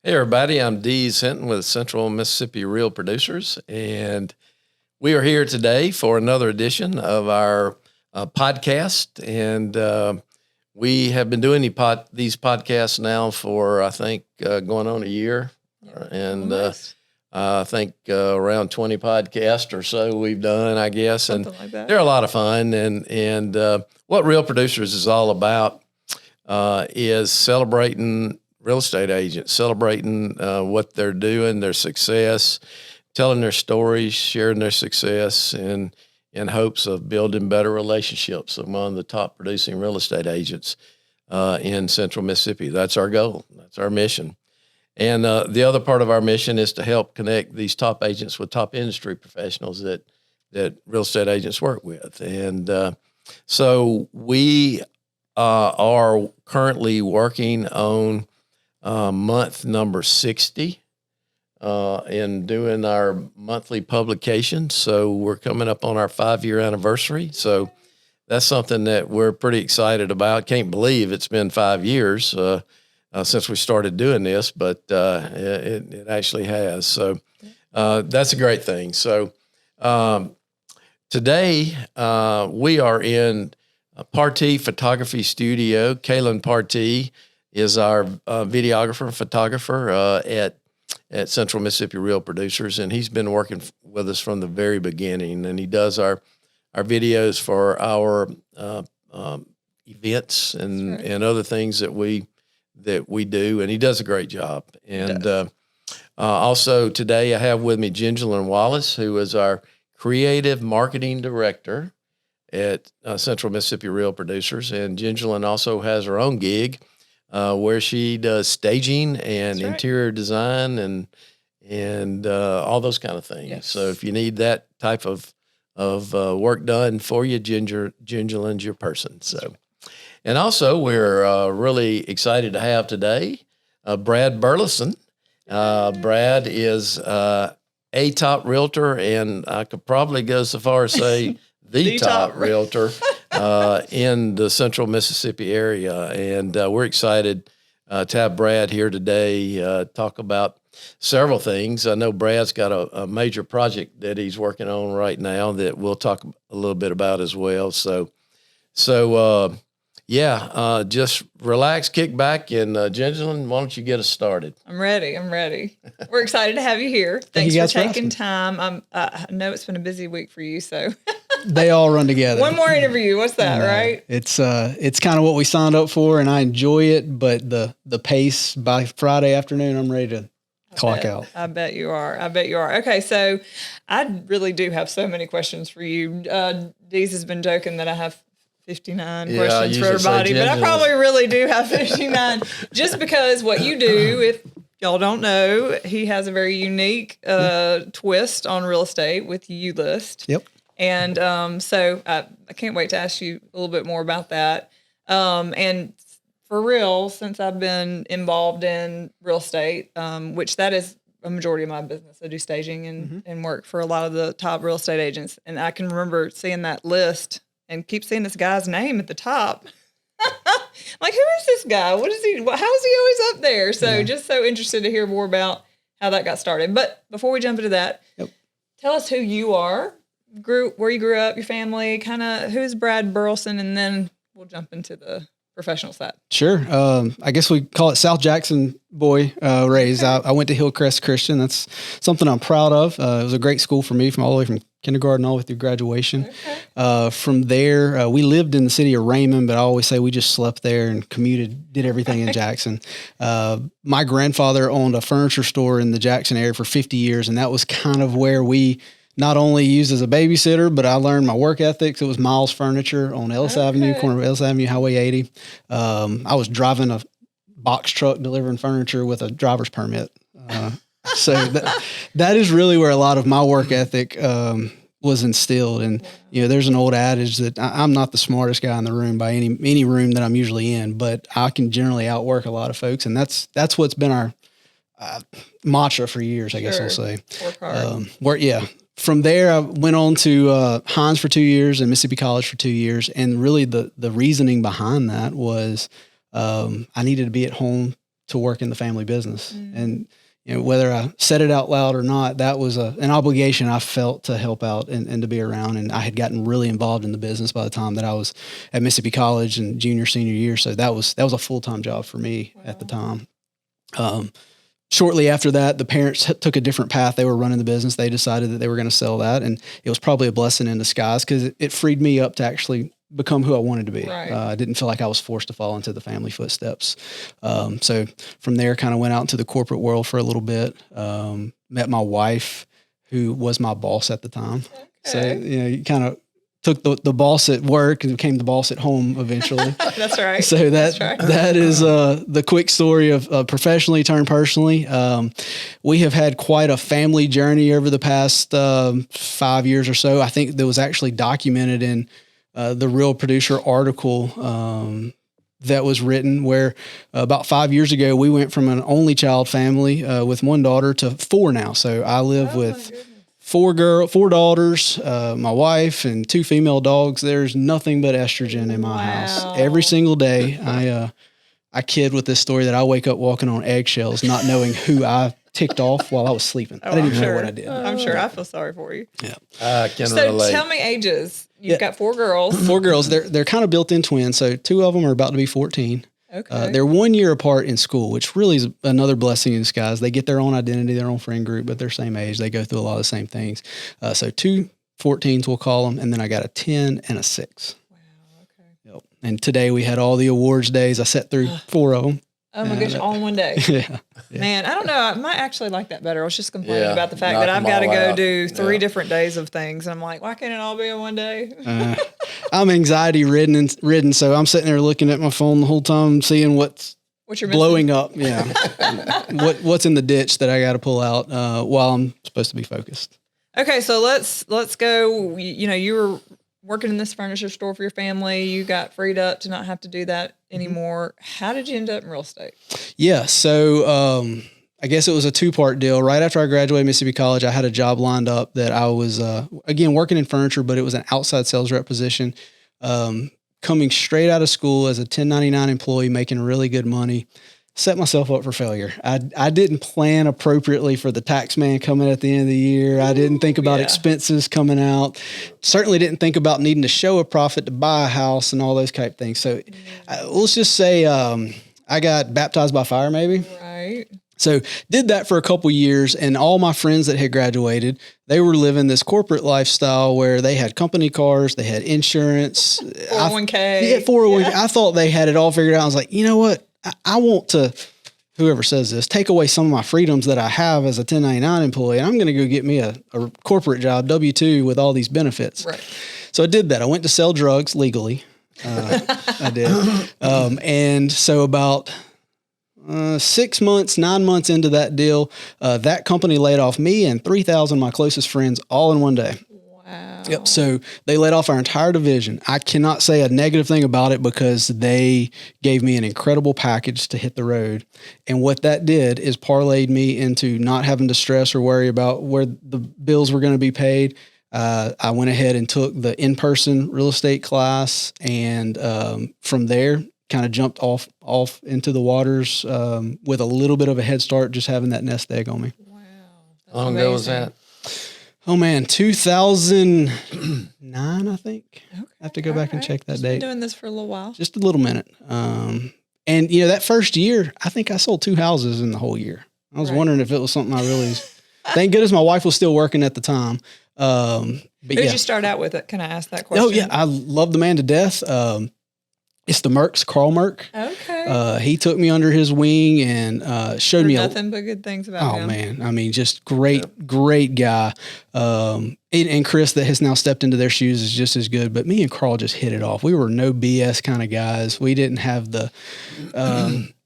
Hey everybody, I'm Dees Hinton with Central Mississippi Real Producers, and we are here today for another edition of our podcast. And we have been doing these podcasts now for, I think, going on a year. And I think around 20 podcasts or so we've done, I guess. Something and like that. They're a lot of fun. And what Real Producers is all about is celebrating real estate agents, celebrating what they're doing, their success, telling their stories, sharing their success, and in hopes of building better relationships among the top producing real estate agents in Central Mississippi. That's our goal. That's our mission. And the other part of our mission is to help connect these top agents with top industry professionals that real estate agents work with. And so we are currently working on month number 60 in doing our monthly publication. So we're coming up on our 5-year anniversary. So that's something that we're pretty excited about. Can't believe it's been 5 years since we started doing this, but it actually has. So that's a great thing. So today we are in Partee Photography Studio. Kaylin Partee is our videographer and photographer at Central Mississippi Real Producers, and he's been working with us from the very beginning. And he does our videos for our events and other things that we do, and he does a great job. And also today I have with me Gingerlyn Wallace, who is our creative marketing director at Central Mississippi Real Producers. And Gingerlyn also has her own gig where she does staging and interior design and all those kind of things. Yes. So if you need that type of work done for you, Gingerlyn's your person. So, and also we're really excited to have today Brad Burleson. Brad is a top realtor, and I could probably go so far as say the top realtor in the Central Mississippi area. And we're excited to have Brad here today, talk about several things. I know Brad's got a major project that he's working on right now that we'll talk a little bit about as well. So just relax, kick back, and Gingerlyn, why don't you get us started? I'm ready. We're excited to have you here. Thanks for taking time. I know it's been a busy week for you, so they all run together. One more interview. What's that, right? It's kind of what we signed up for, and I enjoy it. But the pace, by Friday afternoon, I'm ready to clock out. I bet you are. Okay, so I really do have so many questions for you. Deez has been joking that I have 59 questions for everybody, but I probably really do have 59 just because what you do, if y'all don't know, he has a very unique twist on real estate with UList. Yep. And so I can't wait to ask you a little bit more about that. And for real, since I've been involved in real estate, which that is a majority of my business, I do staging and work for a lot of the top real estate agents. And I can remember seeing that list and keep seeing this guy's name at the top. Like, who is this guy? What is he? How is he always up there? So just so interested to hear more about how that got started. But before we jump into that, tell us who you are, where you grew up, your family, kind of who's Brad Burleson, and then we'll jump into the professional side. Sure. I guess we call it South Jackson boy raised. I went to Hillcrest Christian. That's something I'm proud of. It was a great school for me all the way from kindergarten all the way through graduation. Okay. From there, we lived in the city of Raymond, but I always say we just slept there and commuted, did everything in Jackson. My grandfather owned a furniture store in the Jackson area for 50 years, and that was kind of where we not only used as a babysitter, but I learned my work ethics. It was Miles Furniture on Ellis Avenue, corner of Ellis Avenue, Highway 80. I was driving a box truck delivering furniture with a driver's permit. So that is really where a lot of my work ethic was instilled. And, there's an old adage that I'm not the smartest guy in the room by any room that I'm usually in, but I can generally outwork a lot of folks. And that's what's been our mantra for years, I guess I'll say. Work hard. From there, I went on to Hines for 2 years and Mississippi College for 2 years. And really the reasoning behind that was I needed to be at home to work in the family business. And, whether I said it out loud or not, that was an obligation I felt to help out and to be around. And I had gotten really involved in the business by the time that I was at Mississippi College and senior year. So that was a full-time job for me at the time. Shortly after that, the parents took a different path. They were running the business. They decided that they were going to sell that. And it was probably a blessing in disguise because it freed me up to actually become who I wanted to be. Right. I didn't feel like I was forced to fall into the family footsteps. So from there, kind of went out into the corporate world for a little bit. Met my wife, who was my boss at the time. Okay. So, you kind of took the boss at work and became the boss at home eventually. That's right. So that is the quick story of professionally turned personally. We have had quite a family journey over the past 5 years or so. I think that was actually documented in the Real Producer article that was written where about 5 years ago, we went from an only child family with one daughter to 4 now. So I live with four daughters, my wife, and 2 female dogs. There's nothing but estrogen in my house. Every single day, I kid with this story that I wake up walking on eggshells, not knowing who I ticked off while I was sleeping. I didn't even know what I did. I'm sure. I feel sorry for you. Yeah. I can So relate. tell me ages. You've got 4 girls. 4 girls. They're kind of built-in twins. So 2 of them are about to be 14. Okay. They're 1 year apart in school, which really is another blessing in disguise. They get their own identity, their own friend group, but they're same age. They go through a lot of the same things. So 2 14s, we'll call them, and then I got a 10 and a 6. Wow. Okay. Yep. And today we had all the awards days. I sat through 4 of them. Oh my gosh, all in one day. Yeah. Man, I don't know. I might actually like that better. I was just complaining Yeah, about the fact knock that I've them got to all go out. do 3 Yeah. different days of things. And I'm like, why can't it all be in one day? I'm anxiety ridden, so I'm sitting there looking at my phone the whole time, seeing what's What you're missing? blowing up. Yeah. What's in the ditch that I got to pull out while I'm supposed to be focused. Okay, so let's go. You were working in this furniture store for your family. You got freed up to not have to do that anymore. How did you end up in real estate? Yeah. So I guess it was a 2-part deal. Right after I graduated Mississippi College, I had a job lined up that I was, again, working in furniture, but it was an outside sales rep position. Coming straight out of school as a 1099 employee, making really good money. Set myself up for failure. I didn't plan appropriately for the tax man coming at the end of the year. I didn't think about expenses coming out. Certainly didn't think about needing to show a profit to buy a house and all those type things. So let's just say I got baptized by fire maybe. Right. So did that for a couple years, and all my friends that had graduated, they were living this corporate lifestyle where they had company cars, they had insurance. 401k. Yeah, 401k. I thought they had it all figured out. I was like, you know what? I want to, whoever says this, take away some of my freedoms that I have as a 1099 employee, and I'm going to go get me a corporate job, W-2, with all these benefits. Right. So I did that. I went to sell drugs legally. I did. And so about 6 months, 9 months into that deal, that company laid off me and 3,000 of my closest friends all in one day. Wow. Yep. So they laid off our entire division. I cannot say a negative thing about it because they gave me an incredible package to hit the road. And what that did is parlayed me into not having to stress or worry about where the bills were going to be paid. I went ahead and took the in-person real estate class, and from there kind of jumped off into the waters with a little bit of a head start, just having that nest egg on me. Wow. That's How long ago was amazing. that? Oh man, 2009, I think. Okay. I have to go back and check that Just date. been doing this for a little while. Just a little minute. And that first year, I think I sold 2 houses in the whole year. I was wondering if it was something I really, thank goodness my wife was still working at the time. But Who did you start out with? Can I ask that question? Oh yeah. I love the man to death. It's the Merks, Carl Merck. Okay. He took me under his wing and showed me nothing but good things about him. Oh man, I mean, just great guy. And Chris that has now stepped into their shoes is just as good. But me and Carl just hit it off. We were no BS kind of guys. We didn't have the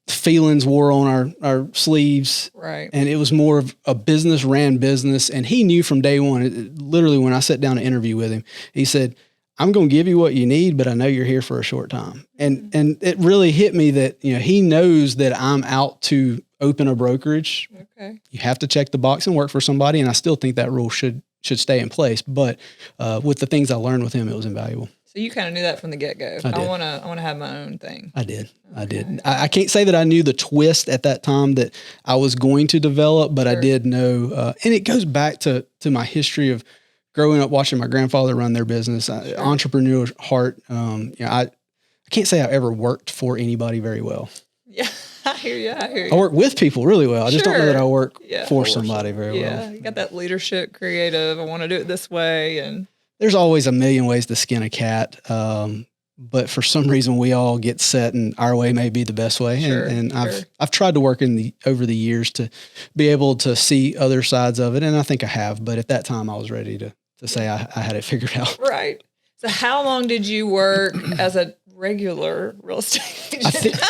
feelings wore on our sleeves. Right. And it was more of a business ran business. And he knew from day one, literally when I sat down to interview with him, he said, I'm going to give you what you need, but I know you're here for a short time. And it really hit me that, he knows that I'm out to open a brokerage. Okay. You have to check the box and work for somebody. And I still think that rule should stay in place. But with the things I learned with him, it was invaluable. So you kind of knew that from the get-go. I did. I want to have my own thing. I did. I did. I can't say that I knew the twist at that time that I was going to develop, but I did know, and it goes back to my history of growing up watching my grandfather run their business, entrepreneur heart. I can't say I ever worked for anybody very well. Yeah, I hear you. I work with people really well. I just don't know that I work for somebody very well. Yeah, you got that leadership, creative. I want to do it this way, and there's always a million ways to skin a cat. But for some reason we all get set and our way may be the best way. And I've tried to work over the years to be able to see other sides of it. And I think I have, but at that time I was ready to say I had it figured out. Right. So how long did you work as a regular real estate agent?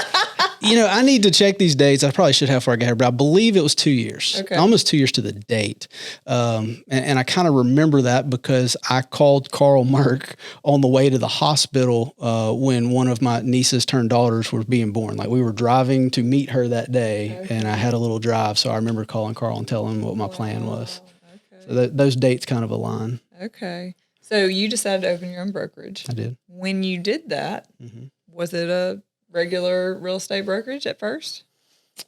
I need to check these dates. I probably should have before I got here, but I believe it was 2 years, almost 2 years to the date. And I kind of remember that because I called Carl Merck on the way to the hospital when one of my nieces turned daughters were being born. Like we were driving to meet her that day and I had a little drive. So I remember calling Carl and telling him what my plan was. So those dates kind of align. Okay. So you decided to open your own brokerage. I did. When you did that, was it a regular real estate brokerage at first?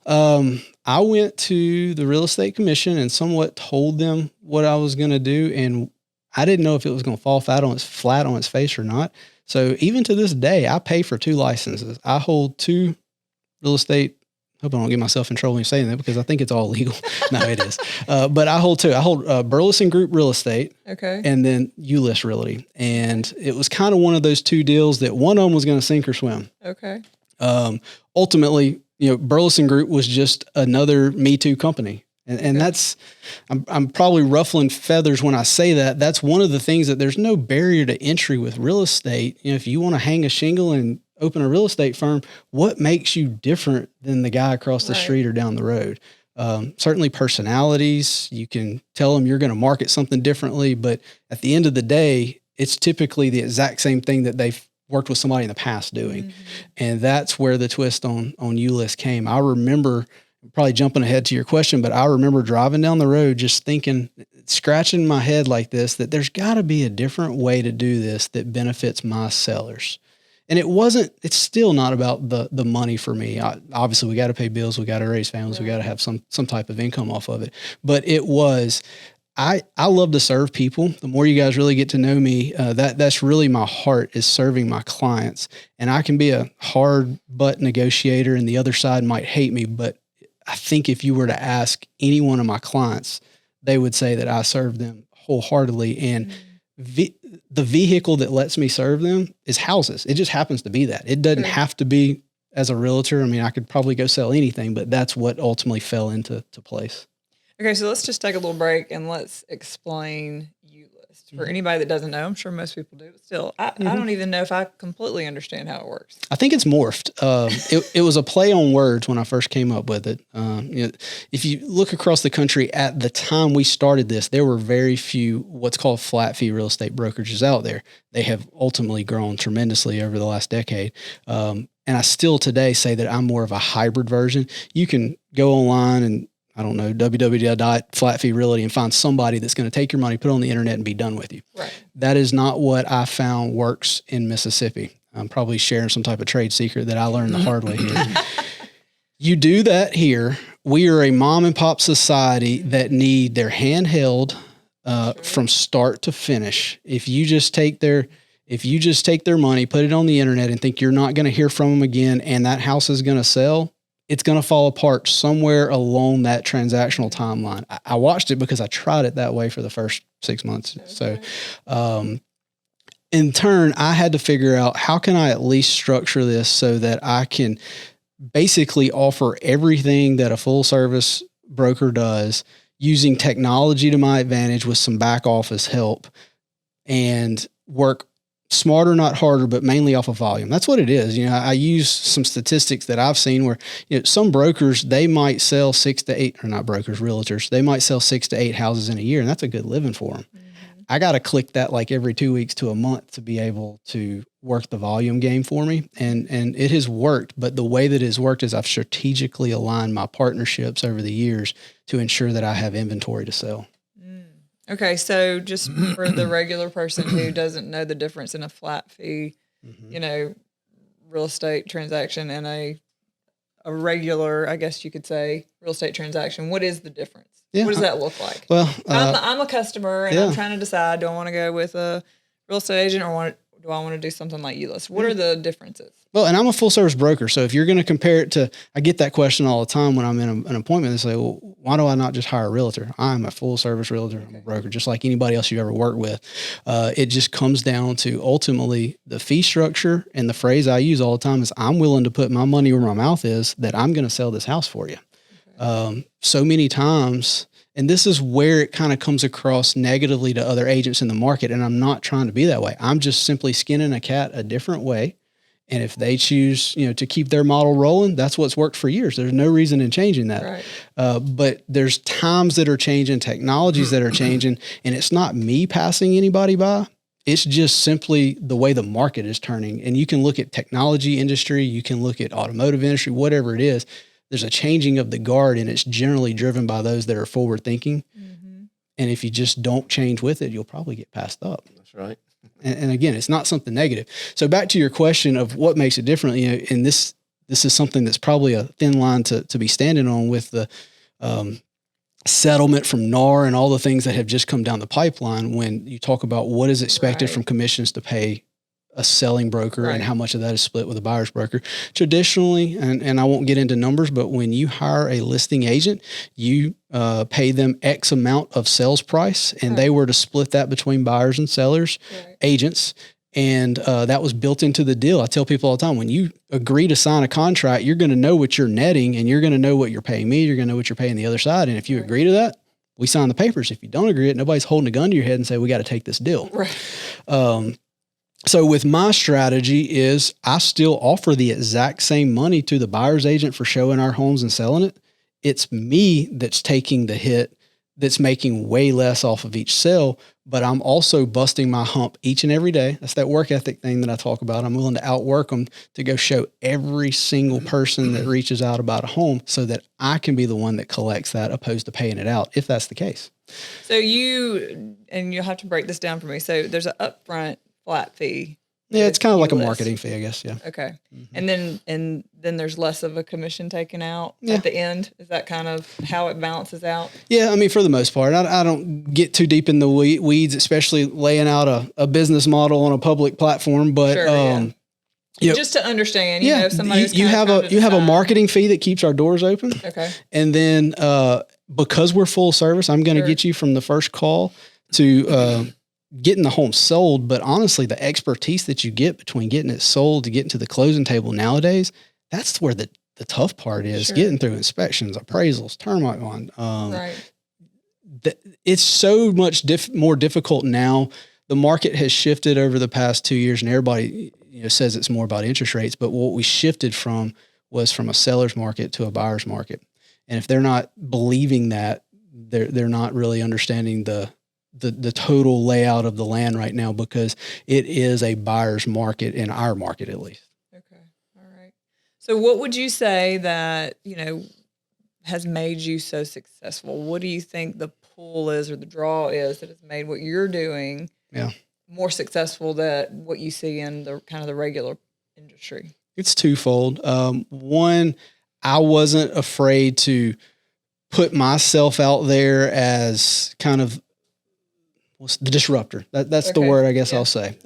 I went to the real estate commission and somewhat told them what I was going to do. And I didn't know if it was going to fall flat on its face or not. So even to this day, I pay for 2 licenses. I hold 2 real estate. Hope I don't get myself in trouble when saying that because I think it's all legal. No, it is. But I hold 2. I hold Burleson Group Real Estate. Okay. And then ULIS Realty. And it was kind of one of those 2 deals that one of them was going to sink or swim. Okay. Ultimately, Burleson Group was just another Me Too company. And that's, I'm probably ruffling feathers when I say that. That's one of the things that there's no barrier to entry with real estate. If you want to hang a shingle and open a real estate firm, what makes you different than the guy across the street or down the road? Certainly personalities, you can tell them you're going to market something differently, but at the end of the day, it's typically the exact same thing that they've worked with somebody in the past doing. And that's where the twist on ULIS came. I remember, probably jumping ahead to your question, but I remember driving down the road just thinking, scratching my head like this, that there's got to be a different way to do this that benefits my sellers. And it's still not about the money for me. Obviously, we got to pay bills. We got to raise families. We got to have some type of income off of it. But it was, I love to serve people. The more you guys really get to know me, that's really my heart, is serving my clients. And I can be a hard butt negotiator and the other side might hate me. But I think if you were to ask any one of my clients, they would say that I serve them wholeheartedly. And the vehicle that lets me serve them is houses. It just happens to be that. It doesn't have to be as a realtor. I mean, I could probably go sell anything, but that's what ultimately fell into place. Okay, so let's just take a little break and let's explain ULIS. For anybody that doesn't know, I'm sure most people do, but still, I don't even know if I completely understand how it works. I think it's morphed. It was a play on words when I first came up with it. If you look across the country at the time we started this, there were very few what's called flat fee real estate brokerages out there. They have ultimately grown tremendously over the last decade. And I still today say that I'm more of a hybrid version. You can go online and www.flatfeerealty and find somebody that's going to take your money, put it on the internet and be done with you. Right. That is not what I found works in Mississippi. I'm probably sharing some type of trade secret that I learned the hard way here. You do that here. We are a mom and pop society that need their hand held from start to finish. If you just take their money, put it on the internet and think you're not going to hear from them again and that house is going to sell, it's going to fall apart somewhere along that transactional timeline. I watched it because I tried it that way for the first 6 months. Okay. So, in turn, I had to figure out how can I at least structure this so that I can basically offer everything that a full service broker does using technology to my advantage with some back office help and work smarter, not harder, but mainly off of volume. That's what it is. I use some statistics that I've seen where some brokers, they might sell 6 to 8, or not brokers, realtors, they might sell 6 to 8 houses in a year, and that's a good living for them. Mm-hmm. I got to click that like every 2 weeks to a month to be able to work the volume game for me. And it has worked, but the way that it has worked is I've strategically aligned my partnerships over the years to ensure that I have inventory to sell. Okay, so just for the regular person who doesn't know the difference in a flat fee, real estate transaction and a regular, I guess you could say, real estate transaction, what is the difference? Yeah. What does that look like? Well, I'm a customer and I'm trying to decide, do I want to go with a real estate agent or do I want to do something like you list? What are the differences? Well, and I'm a full service broker. So if you're going to compare it to, I get that question all the time when I'm in an appointment. They say, well, why do I not just hire a realtor? I'm a full service realtor. I'm a broker, just like anybody else you ever worked with. It just comes down to ultimately the fee structure, and the phrase I use all the time is I'm willing to put my money where my mouth is that I'm going to sell this house for you. Okay. So many times, and this is where it kind of comes across negatively to other agents in the market. And I'm not trying to be that way. I'm just simply skinning a cat a different way. And if they choose, to keep their model rolling, that's what's worked for years. There's no reason in changing that. Right. But there's times that are changing, technologies that are changing, and it's not me passing anybody by. It's just simply the way the market is turning. And you can look at technology industry, you can look at automotive industry, whatever it is. There's a changing of the guard, and it's generally driven by those that are forward thinking. Mm-hmm. And if you just don't change with it, you'll probably get passed up. That's right. And again, it's not something negative. So back to your question of what makes it different, and this is something that's probably a thin line to be standing on with the settlement from NAR and all the things that have just come down the pipeline. When you talk about what is expected from commissions to pay a selling broker and how much of that is split with a buyer's broker. Traditionally, and I won't get into numbers, but when you hire a listing agent, you pay them X amount of sales price, and they were to split that between buyers and sellers, agents. And that was built into the deal. I tell people all the time, when you agree to sign a contract, you're going to know what you're netting, and you're going to know what you're paying me. You're going to know what you're paying the other side. And if you agree to that, we sign the papers. If you don't agree, nobody's holding a gun to your head and say, we got to take this deal. Right. So with my strategy is I still offer the exact same money to the buyer's agent for showing our homes and selling it. It's me that's taking the hit, that's making way less off of each sale, but I'm also busting my hump each and every day. That's that work ethic thing that I talk about. I'm willing to outwork them to go show every single person that reaches out about a home so that I can be the one that collects that opposed to paying it out, if that's the case. So you'll have to break this down for me. So there's an upfront flat fee. Yeah, it's kind of like a marketing fee, I guess. Yeah. Okay. Mm-hmm. And then there's less of a commission taken out at the end. Is that kind of how it balances out? Yeah, I mean, for the most part, I don't get too deep in the weeds, especially laying out a business model on a public platform. But just to understand, you have a marketing fee that keeps our doors open. Okay. And then because we're full service, I'm going to get you from the first call to getting the home sold. But honestly, the expertise that you get between getting it sold to getting to the closing table nowadays, that's where the tough part is, getting through inspections, appraisals, termite bond. It's so much more difficult now. The market has shifted over the past 2 years, and everybody says it's more about interest rates. But what we shifted from was from a seller's market to a buyer's market. And if they're not believing that, they're not really understanding the total layout of the land right now, because it is a buyer's market, in our market at least. Okay. All right. So what would you say that, has made you so successful? What do you think the pull is or the draw is that has made what you're doing more successful than what you see in the kind of the regular industry? It's twofold. One, I wasn't afraid to put myself out there as kind of the disruptor. That's the word, I guess I'll say.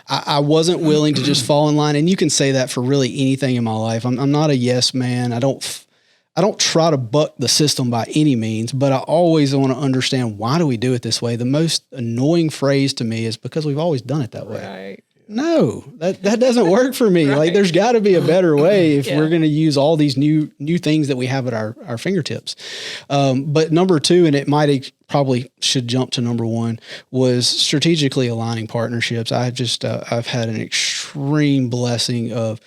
I wasn't willing to just fall in line, and you can say that for really anything in my life. I'm not a yes man. I don't try to buck the system by any means, but I always want to understand, why do we do it this way? The most annoying phrase to me is, because we've always done it that way. Right. No, that doesn't work for me. Like, there's got to be a better way if we're going to use all these new things that we have at our fingertips. But number two, and it probably should jump to number one, was strategically aligning partnerships. I've had an extreme blessing of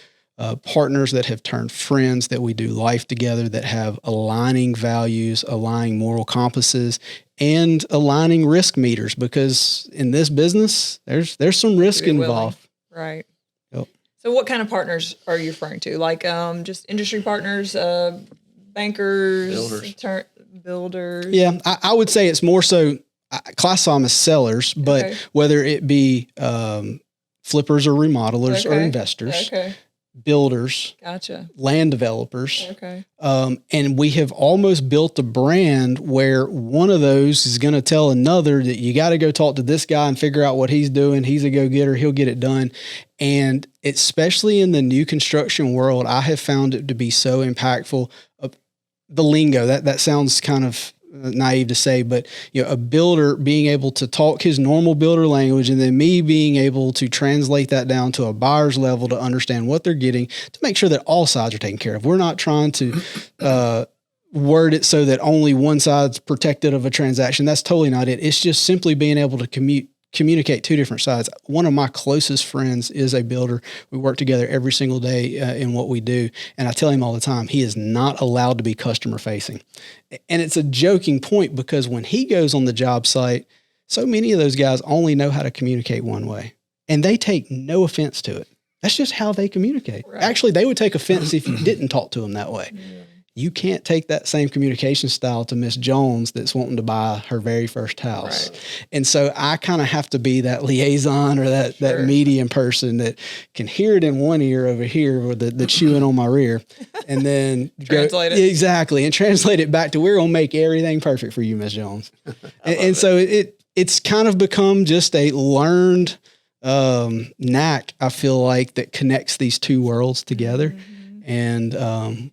partners that have turned friends, that we do life together, that have aligning values, aligning moral compasses, and aligning risk meters, because in this business, there's some risk involved. Right. Yep. So what kind of partners are you referring to? Like just industry partners, bankers, builders? Yeah, I would say it's more so I classify them as sellers, but Okay. whether it be flippers or remodelers or Okay. investors, Okay. builders, Gotcha. land developers. Okay. And we have almost built a brand where one of those is going to tell another that you got to go talk to this guy and figure out what he's doing. He's a go-getter. He'll get it done. And especially in the new construction world, I have found it to be so impactful. The lingo, that sounds kind of naive to say, but a builder being able to talk his normal builder language, and then me being able to translate that down to a buyer's level to understand what they're getting, to make sure that all sides are taken care of. We're not trying to word it so that only one side's protected of a transaction. That's totally not it. It's just simply being able to communicate two different sides. One of my closest friends is a builder. We work together every single day in what we do. And I tell him all the time, he is not allowed to be customer facing. And it's a joking point because when he goes on the job site, so many of those guys only know how to communicate one way, and they take no offense to it. That's just how they communicate. Right. Actually, they would take offense if you didn't talk to them that way. Yeah. You can't take that same communication style to Miss Jones that's wanting to buy her very first house. Right. And so I kind of have to be that liaison or that Sure. medium person that can hear it in one ear over here with the chewing on my rear, and then Translate it. Exactly. And translate it back to, we're going to make everything perfect for you, Miss Jones. and so it's kind of become just a learned knack, I feel like, that connects these two worlds together. Mm-hmm. And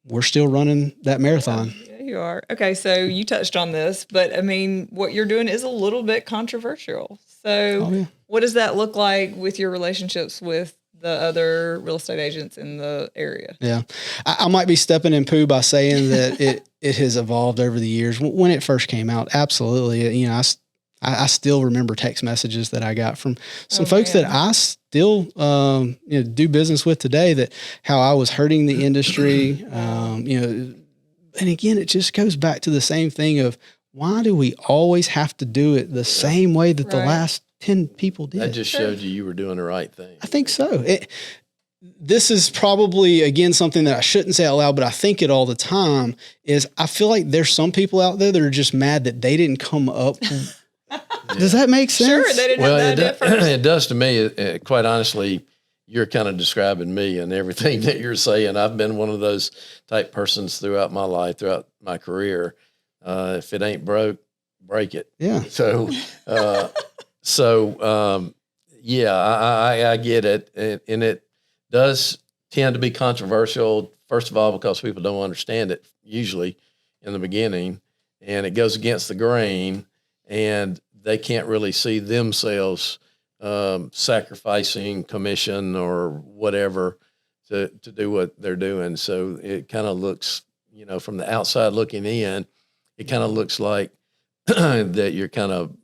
we're still running that marathon. Yeah, you are. Okay, so you touched on this, but I mean, what you're doing is a little bit controversial. So what does that look like with your relationships with the other real estate agents in the area? Yeah. I might be stepping in poo by saying that it has evolved over the years. When it first came out, absolutely. I still remember text messages that I got from some folks that I still do business with today, that how I was hurting the industry. And again, it just goes back to the same thing of, why do we always have to do it the same way that the last 10 people did? That just showed you were doing the right thing. I think so. This is probably, again, something that I shouldn't say out loud, but I think it all the time, is I feel like there's some people out there that are just mad that they didn't come up. Does that make sense? Sure, they didn't have that idea first. It does to me. Quite honestly, you're kind of describing me and everything that you're saying. I've been one of those type persons throughout my life, throughout my career. If it ain't broke, break it. Yeah. So, I get it. And it does tend to be controversial, first of all, because people don't understand it usually in the beginning, and it goes against the grain, and they can't really see themselves sacrificing commission or whatever to do what they're doing. So it kind of looks, from the outside looking in, it kind of looks like that you're kind of,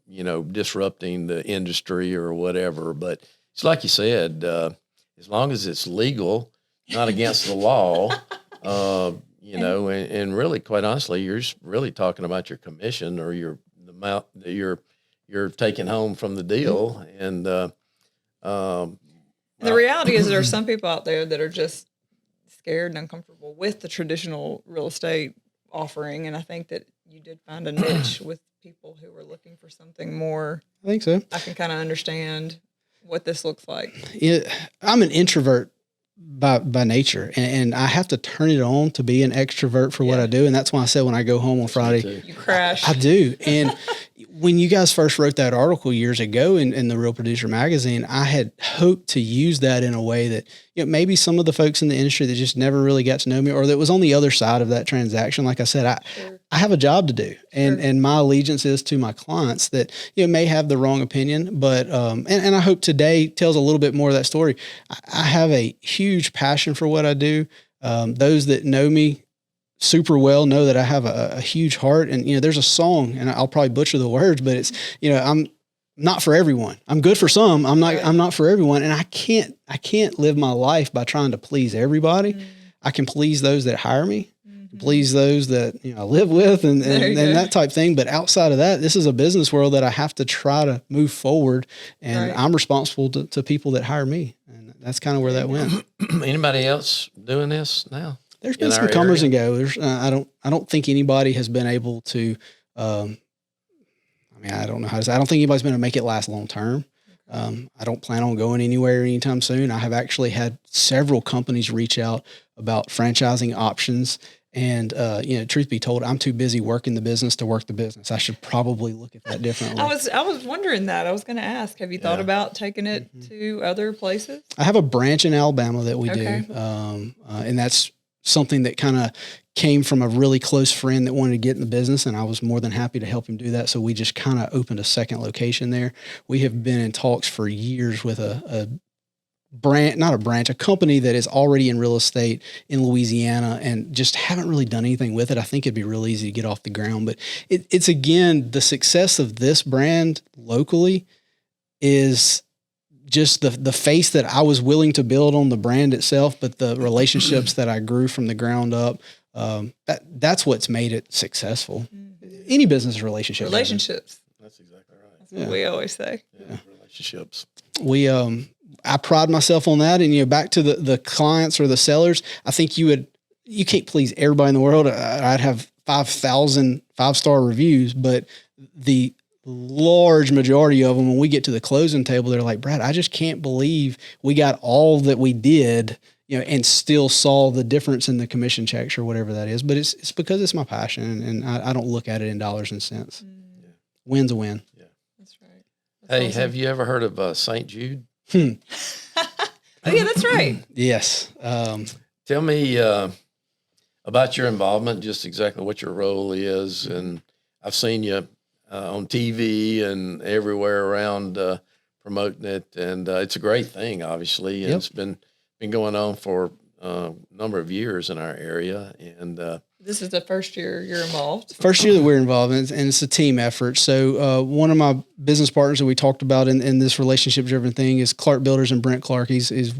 disrupting the industry or whatever. But it's like you said, as long as it's legal, not against the law, and really, quite honestly, you're just really talking about your commission or the amount that you're taking home from the deal. And the reality is, there are some people out there that are just scared and uncomfortable with the traditional real estate offering. And I think that you did find a niche with people who were looking for something more. I think so. I can kind of understand what this looks like. I'm an introvert by nature, and I have to turn it on to be an extrovert for what I do. And that's why I said when I go home on Friday, You crash. I do. And when you guys first wrote that article years ago in the Real Producer magazine, I had hoped to use that in a way that, maybe some of the folks in the industry that just never really got to know me, or that was on the other side of that transaction. Like I said, I have a job to do, and my allegiance is to my clients that, may have the wrong opinion, but, and I hope today tells a little bit more of that story. I have a huge passion for what I do. Those that know me super well know that I have a huge heart, and, there's a song, and I'll probably butcher the words, but it's, I'm not for everyone. I'm good for some. I'm not for everyone. And I can't live my life by trying to please everybody. Mm-hmm. I can please those that hire me, please those that, I live with and that type thing. But outside of that, this is a business world that I have to try to move forward, and I'm responsible to people that hire me. And that's kind of where that went. Anybody else doing this now? There's been some comers and goers. I don't think anybody has been able to, mean, I don't know how to say. I don't think anybody's going to make it last long term. I don't plan on going anywhere anytime soon. I have actually had several companies reach out about franchising options. And, truth be told, I'm too busy working the business to work the business. I should probably look at that differently. I was wondering that. I was going to ask, have you thought about taking it to other places? I have a branch in Alabama that we do. And that's something that kind of came from a really close friend that wanted to get in the business, and I was more than happy to help him do that. So we just kind of opened a second location there. We have been in talks for years with a company that is already in real estate in Louisiana, and just haven't really done anything with it. I think it'd be real easy to get off the ground, but it's again, the success of this brand locally is just the face that I was willing to build on the brand itself, but the relationships that I grew from the ground up. That's what's made it successful. Any business is relationships. That's exactly right. That's what we always say. Yeah. Relationships. I pride myself on that. And, back to the clients or the sellers, I think you can't please everybody in the world. I'd have 5,000 5-star reviews, but the large majority of them, when we get to the closing table, they're like, Brad, I just can't believe we got all that we did, and still saw the difference in the commission checks or whatever that is. But it's because it's my passion, and I don't look at it in dollars and cents. Win's a win. Yeah, that's right. That's awesome. Have you ever heard of St. Jude? Oh yeah, that's right. Yes. Tell me about your involvement, just exactly what your role is. And I've seen you on TV and everywhere around promoting it, and it's a great thing, obviously. And it's been going on for a number of years in our area. And this is the first year you're involved. First year that we're involved, and it's a team effort. So one of my business partners that we talked about in this relationship-driven thing is Clark Builders, and Brent Clark. He's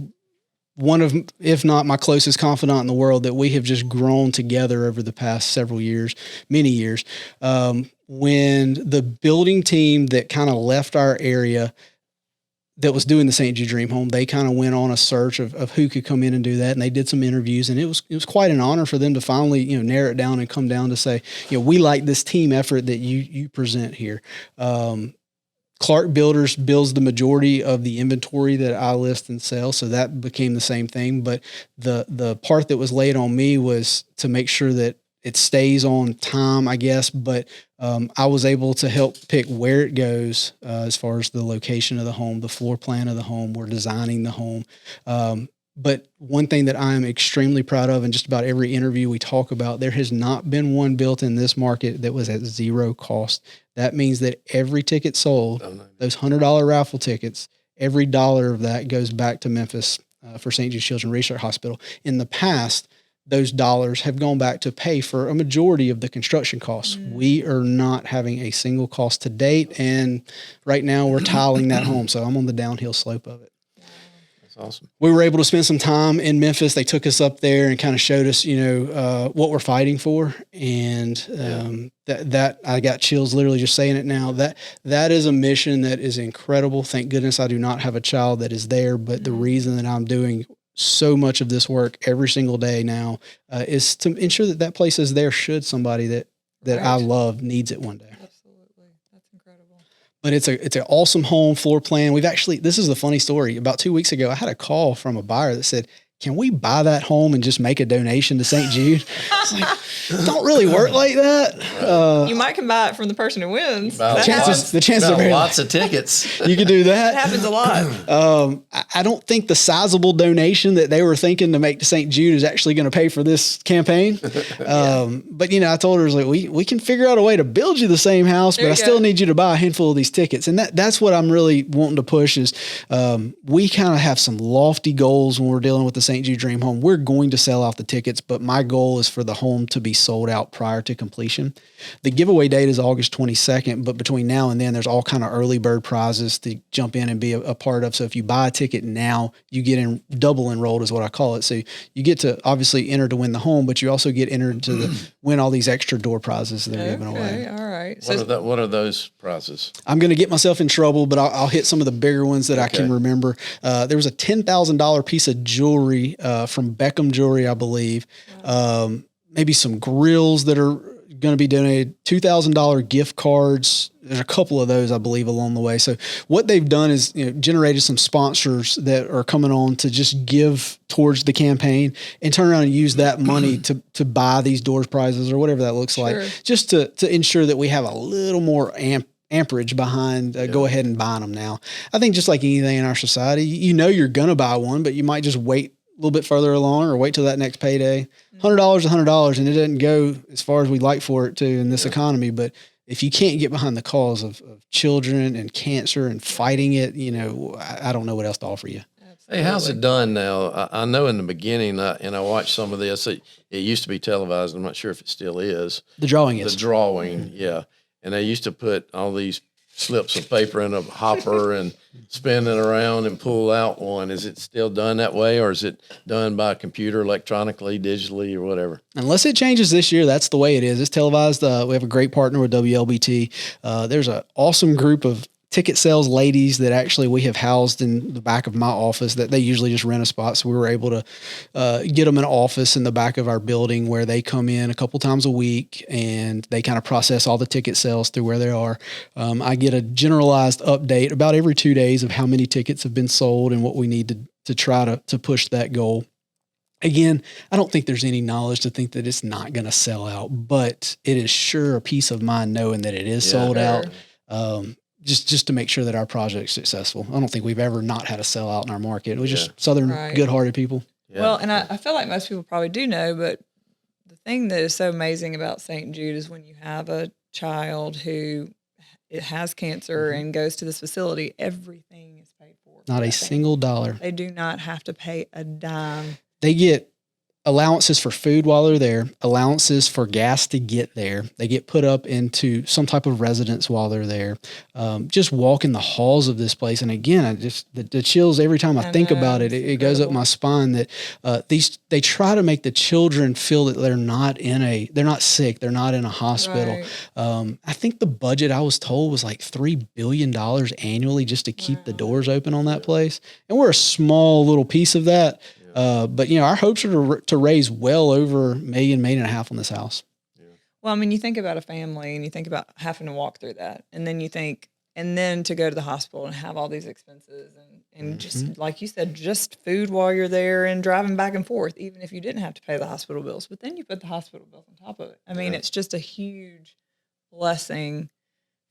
one of, if not my closest confidant in the world, that we have just grown together over the past several years, many years. When the building team that kind of left our area that was doing the St. Jude Dream Home, they kind of went on a search of who could come in and do that. And they did some interviews, and it was quite an honor for them to finally, narrow it down and come down to say, we like this team effort that you present here. Clark Builders builds the majority of the inventory that I list and sell. So that became the same thing. But the part that was laid on me was to make sure that it stays on time, I guess. But I was able to help pick where it goes as far as the location of the home, the floor plan of the home. We're designing the home. But one thing that I'm extremely proud of, and just about every interview we talk about, there has not been one built in this market that was at zero cost. That means that every ticket sold, those $100 raffle tickets, every dollar of that goes back to Memphis for St. Jude Children's Research Hospital. In the past, those dollars have gone back to pay for a majority of the construction costs. We are not having a single cost to date, and right now we're tiling that home, so I'm on the downhill slope of it. That's awesome. We were able to spend some time in Memphis. They took us up there and kind of showed us, what we're fighting for, and that I got chills literally just saying it now. That is a mission that is incredible. Thank goodness I do not have a child that is there, but the reason that I'm doing so much of this work every single day now is to ensure that place is there should somebody that I love needs it one day. Absolutely. That's incredible. But it's an awesome home floor plan. This is the funny story. About 2 weeks ago, I had a call from a buyer that said, can we buy that home and just make a donation to St. Jude? It's like, don't really work like that. You might can buy it from the person who wins. The chances are very lots of tickets. You could do that. That happens a lot. I don't think the sizable donation that they were thinking to make to St. Jude is actually going to pay for this campaign. But I told her, I was like, we can figure out a way to build you the same house, but I still need you to buy a handful of these tickets. And that's what I'm really wanting to push is we kind of have some lofty goals when we're dealing with the St. Jude Dream Home. We're going to sell out the tickets, but my goal is for the home to be sold out prior to completion. The giveaway date is August 22nd, but between now and then, there's all kind of early bird prizes to jump in and be a part of. So if you buy a ticket now, you get in double enrolled is what I call it. So you get to obviously enter to win the home, but you also get entered to win all these extra door prizes that they're giving away. All right. What are those prizes? I'm going to get myself in trouble, but I'll hit some of the bigger ones that I can remember. There was a $10,000 piece of jewelry from Beckham Jewelry, I believe. Maybe some grills that are going to be donated $2,000 gift cards. There's a couple of those, I believe, along the way. So what they've done is generated some sponsors that are coming on to just give towards the campaign and turn around and use that money to buy these doors prizes or whatever that looks like, just to ensure that we have a little more amperage behind go ahead and buying them now. I think just like anything in our society, you're going to buy one, but you might just wait a little bit further along or wait till that next payday. $100, $100, and it doesn't go as far as we'd like for it to in this economy. But if you can't get behind the cause of children and cancer and fighting it, I don't know what else to offer you. Hey, how's it done now? I know in the beginning, and I watched some of this, it used to be televised. I'm not sure if it still is. The drawing is. The drawing, yeah. And they used to put all these slips of paper in a hopper and spin it around and pull out one. Is it still done that way, or is it done by computer, electronically, digitally, or whatever? Unless it changes this year, that's the way it is. It's televised. We have a great partner with WLBT. There's an awesome group of ticket sales ladies that actually we have housed in the back of my office that they usually just rent a spot. So we were able to get them an office in the back of our building where they come in a couple times a week and they kind of process all the ticket sales through where they are. I get a generalized update about every 2 days of how many tickets have been sold and what we need to try to push that goal. Again, I don't think there's any knowledge to think that it's not going to sell out, but it is sure a peace of mind knowing that it is sold out. Just to make sure that our project's successful. I don't think we've ever not had a sellout in our market. It was just Southern good-hearted people. Yeah. Well, and I feel like most people probably do know, but the thing that is so amazing about St. Jude is when you have a child who has cancer and goes to this facility, everything is paid for. Not a single dollar. They do not have to pay a dime. They get allowances for food while they're there, allowances for gas to get there. They get put up into some type of residence while they're there. Just walking the halls of this place. And again, I just the chills every time I think about it. It goes up my spine that they try to make the children feel that they're not sick. They're not in a hospital. Right. I think the budget I was told was like $3 billion annually just to keep the doors open on that place. And we're a small little piece of that. But our hopes are to raise well over $1.5 million on this house. Yeah. Well, I mean, you think about a family and you think about having to walk through that, and then then to go to the hospital and have all these expenses and just like you said, just food while you're there and driving back and forth, even if you didn't have to pay the hospital bills, but then you put the hospital bills on top of it. I mean, it's just a huge blessing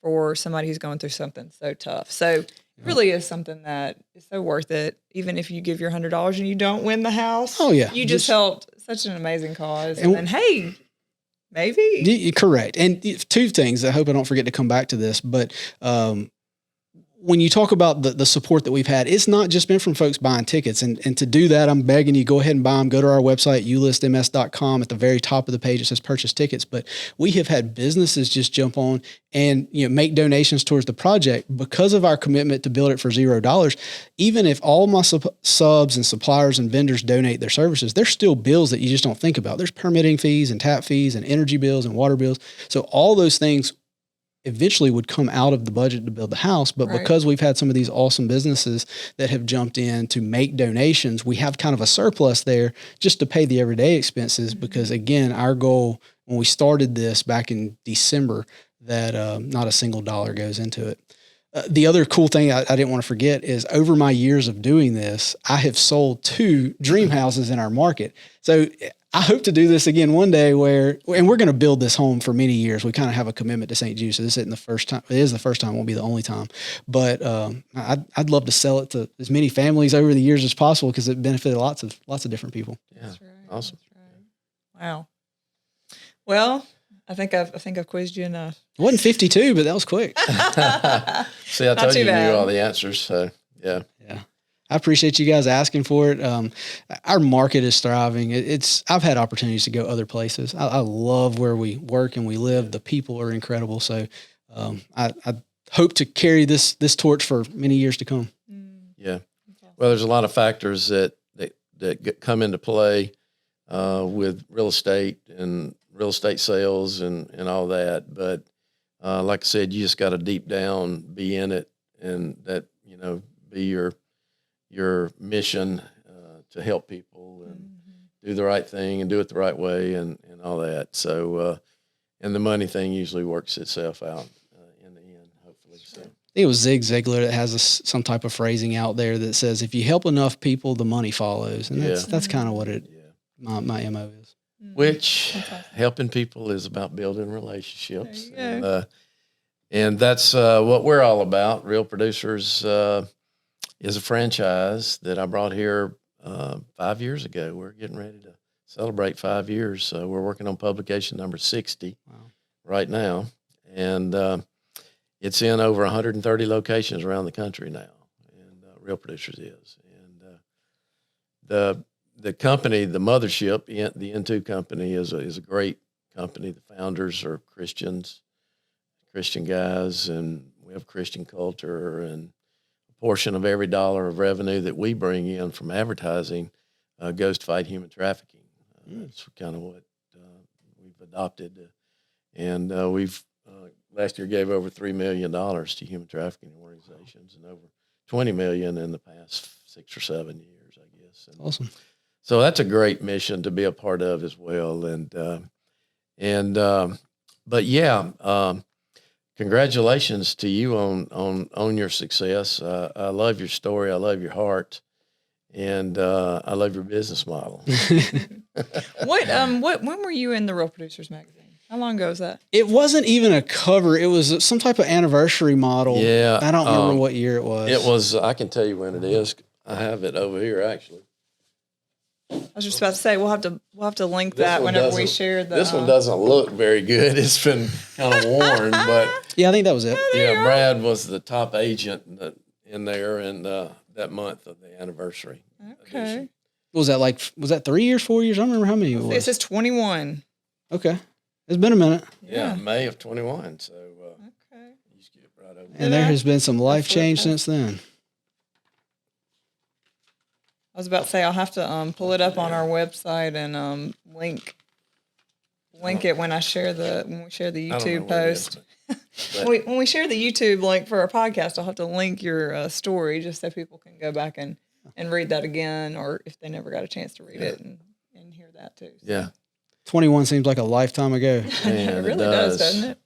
for somebody who's going through something so tough. So really is something that is so worth it. Even if you give your $100 and you don't win the house, you just helped such an amazing cause. And then, hey, maybe. Correct. And two things, I hope I don't forget to come back to this, but when you talk about the support that we've had, it's not just been from folks buying tickets. And to do that, I'm begging you, go ahead and buy them. Go to our website, ulistms.com. At the very top of the page, it says purchase tickets. But we have had businesses just jump on and make donations towards the project because of our commitment to build it for $0. Even if all my subs and suppliers and vendors donate their services, there's still bills that you just don't think about. There's permitting fees and tap fees and energy bills and water bills. So all those things eventually would come out of the budget to build the house. But because we've had some of these awesome businesses that have jumped in to make donations, we have kind of a surplus there just to pay the everyday expenses. Because again, our goal when we started this back in December, that not a single dollar goes into it. The other cool thing I didn't want to forget is over my years of doing this, I have sold 2 dream houses in our market. So I hope to do this again one day and we're going to build this home for many years. We kind of have a commitment to St. Jude. So this isn't the first time. It is the first time. It won't be the only time. But I'd love to sell it to as many families over the years as possible because it benefited lots of different people. Yeah. That's right. Awesome. That's right. Wow. Well, I think I've quizzed you enough. It wasn't 52, but that was quick. See, I told you knew all the answers. So yeah. I appreciate you guys asking for it. Our market is thriving. I've had opportunities to go other places. I love where we work and we live. The people are incredible. So I hope to carry this torch for many years to come. Yeah. Well, there's a lot of factors that come into play with real estate and real estate sales and all that. But like I said, you just got to deep down be in it, and that be your mission to help people and do the right thing and do it the right way and all that. So and the money thing usually works itself out in the end, hopefully. So. I think it was Zig Ziglar that has some type of phrasing out there that says, if you help enough people, the money follows. And that's kind of what my MO is. Which helping people is about building relationships. And that's what we're all about. Real Producers is a franchise that I brought here 5 years ago. We're getting ready to celebrate 5 years. We're working on publication number 60 right now. And it's in over 130 locations around the country now. And Real Producers is. And the company, the mothership, the N2 company is a great company. The founders are Christian guys, and we have Christian culture, and a portion of every dollar of revenue that we bring in from advertising goes to fight human trafficking. That's kind of what we've adopted. And we've last year gave over $3 million to human trafficking organizations and over $20 million in the past 6 or 7 years, I guess. And awesome. So that's a great mission to be a part of as well. But yeah, congratulations to you on your success. I love your story. I love your heart, and I love your business model. When were you in the Real Producers magazine? How long ago was that? It wasn't even a cover. It was some type of anniversary model. Yeah. I don't remember what year it was. It was, I can tell you when it is. I have it over here, actually. I was just about to say we'll have to link that whenever we share the. This one doesn't look very good. It's been kind of worn, but yeah, I think that was it. Yeah, Brad was the top agent in there, and that month of the anniversary. Okay. Edition. What was that like? Was that 3 years, 4 years? I don't remember how many it was. It says 21. Okay, it's been a minute. Yeah, May of 21. So okay. You skip right over. And there has been some life change since then. I was about to say I'll have to pull it up on our website and link it when we share the YouTube post. When we share the YouTube link for our podcast, I'll have to link your story just so people can go back and read that again, or if they never got a chance to read it and hear that too. So. Yeah. 21 seems like a lifetime ago. Man, it really does, doesn't it?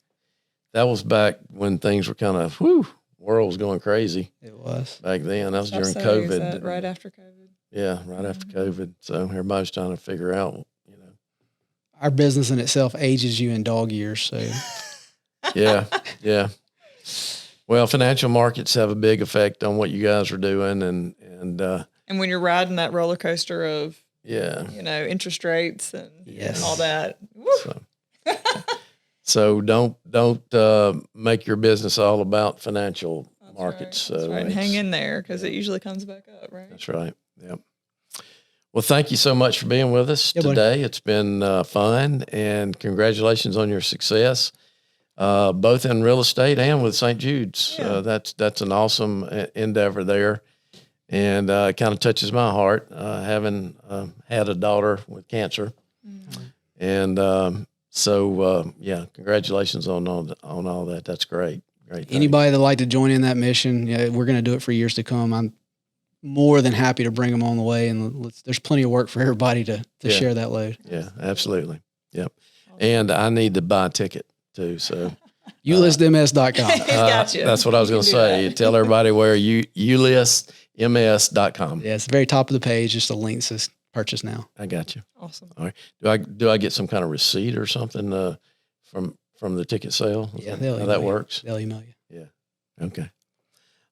That was back when things were kind of, world was going crazy. It was. Back then. That was during COVID. COVID. That right after COVID? Yeah, right after COVID. So everybody's trying to figure out, Our business in itself ages you in dog years, so. Yeah. Well, financial markets have a big effect on what you guys are doing, and when you're riding that roller coaster of interest rates and all that. So don't make your business all about financial markets. Right. That's right. And hang in there because it usually comes back up, right? That's right. Yep. Well, thank you so much for being with us today. Buddy. It's been fun, and congratulations on your success, both in real estate and with St. Jude's. Yeah. That's an awesome endeavor there, and it kind of touches my heart, having had a daughter with cancer, and congratulations on all that. That's great. Great. Anybody that'd like to join in that mission, we're going to do it for years to come. I'm more than happy to bring them on the way, and there's plenty of work for everybody to share that load. Yeah, absolutely. Yep. And I need to buy a ticket too. So ulistms.com. Got you. That's what I was going to say. Tell everybody where ulistms.com. Yeah, it's the very top of the page. Just a link that says purchase now. I got you. Awesome. All right. Do I get some kind of receipt or something from the ticket sale? Yeah, how that works. They'll email you. Yeah. Okay.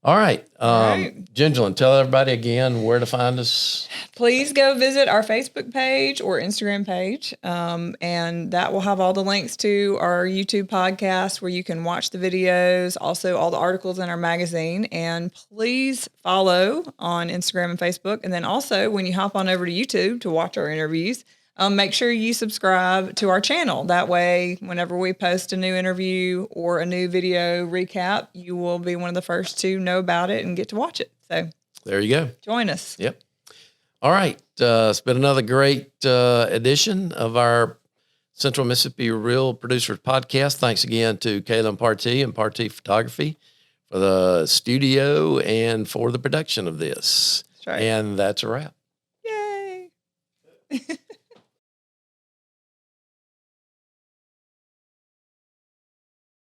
All right. Gingeline, tell everybody again where to find us. Please go visit our Facebook page or Instagram page, and that will have all the links to our YouTube podcast where you can watch the videos, also all the articles in our magazine. And please follow on Instagram and Facebook. And then also when you hop on over to YouTube to watch our interviews, make sure you subscribe to our channel. That way, whenever we post a new interview or a new video recap, you will be one of the first to know about it and get to watch it. So there you go. Join us. Yep. All right. It's been another great edition of our Central Mississippi Real Producers podcast. Thanks again to Kayla Partee and Partee Photography for the studio and for the production of this. That's right. And that's a wrap. Yay.